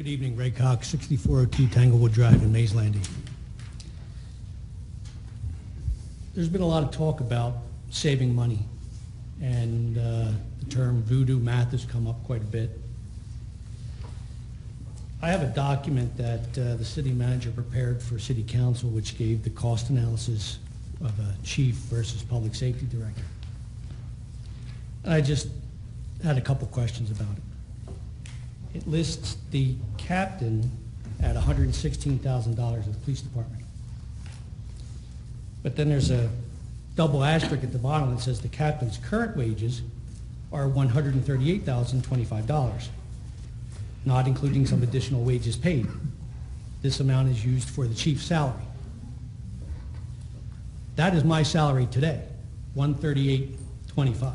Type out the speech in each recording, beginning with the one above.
Good evening, Ray Cox, 6402 Tanglewood Drive in Mays Landing. There's been a lot of talk about saving money, and the term voodoo math has come up quite a bit. I have a document that the city manager prepared for city council which gave the cost analysis of a chief versus public safety director. And I just had a couple questions about it. It lists the captain at $116,000 of the police department. But then there's a double asterisk at the bottom that says the captain's current wages are $138,025, not including some additional wages paid. This amount is used for the chief's salary. That is my salary today, $138,25.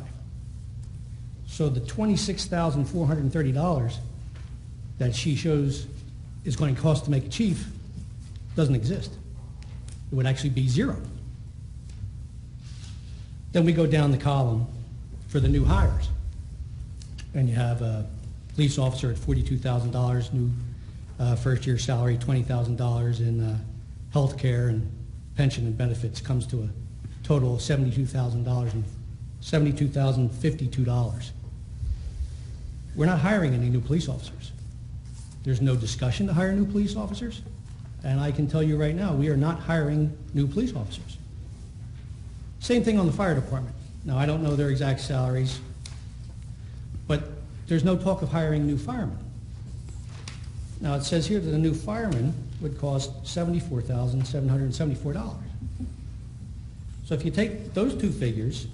So the $26,430 that she shows is going to cost to make a chief doesn't exist. It would actually be zero. Then we go down the column for the new hires. And you have a police officer at $42,000, new first year salary, $20,000 in health care and pension and benefits, comes to a total of $72,000 and $72,052. We're not hiring any new police officers. There's no discussion to hire new police officers, and I can tell you right now, we are not hiring new police officers. Same thing on the fire department. Now, I don't know their exact salaries, but there's no talk of hiring new firemen. Now, it says here that a new fireman would cost $74,774. So if you take those two figures,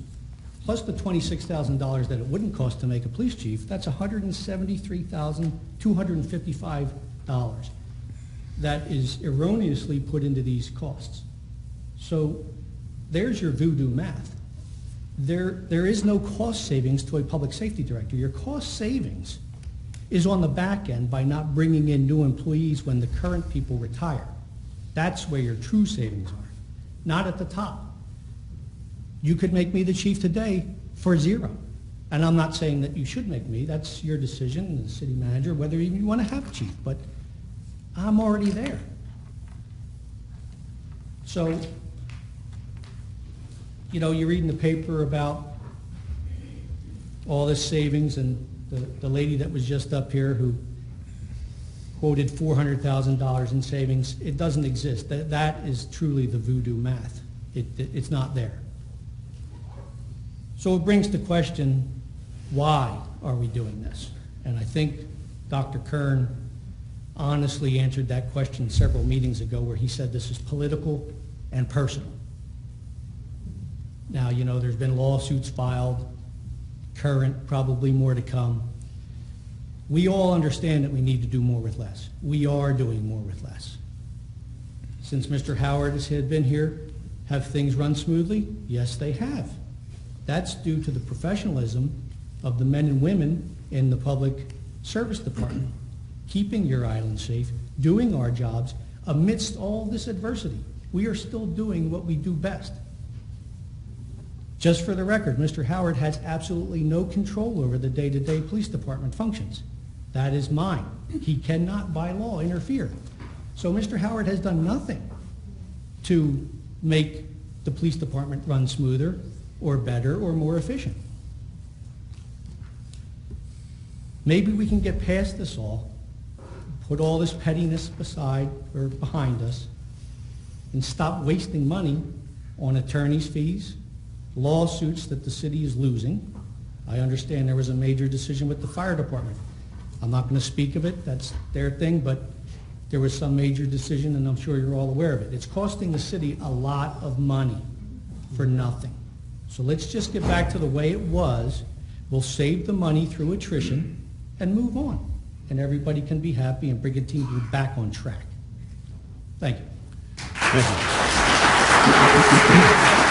plus the $26,000 that it wouldn't cost to make a police chief, that's $173,255 that is erroneously put into these costs. So there's your voodoo math. There is no cost savings to a public safety director. Your cost savings is on the back end by not bringing in new employees when the current people retire. That's where your true savings are, not at the top. You could make me the chief today for zero. And I'm not saying that you should make me. That's your decision, the city manager, whether you want to have a chief. But I'm already there. So, you know, you read in the paper about all this savings, and the lady that was just up here who quoted $400,000 in savings. It doesn't exist. That is truly the voodoo math. It's not there. So it brings to question, why are we doing this? And I think Dr. Kern honestly answered that question several meetings ago, where he said this is political and personal. Now, you know, there's been lawsuits filed, current, probably more to come. We all understand that we need to do more with less. We are doing more with less. Since Mr. Howard has been here, have things run smoothly? Yes, they have. That's due to the professionalism of the men and women in the public service department, keeping your island safe, doing our jobs amidst all this adversity. We are still doing what we do best. Just for the record, Mr. Howard has absolutely no control over the day-to-day police department functions. That is mine. He cannot, by law, interfere. So Mr. Howard has done nothing to make the police department run smoother or better or more efficient. Maybe we can get past this all, put all this pettiness aside or behind us, and stop wasting money on attorney's fees, lawsuits that the city is losing. I understand there was a major decision with the fire department. I'm not going to speak of it, that's their thing, but there was some major decision, and I'm sure you're all aware of it. It's costing the city a lot of money for nothing. So let's just get back to the way it was. We'll save the money through attrition and move on. And everybody can be happy, and Brigantine will be back on track. Thank you. Thank you.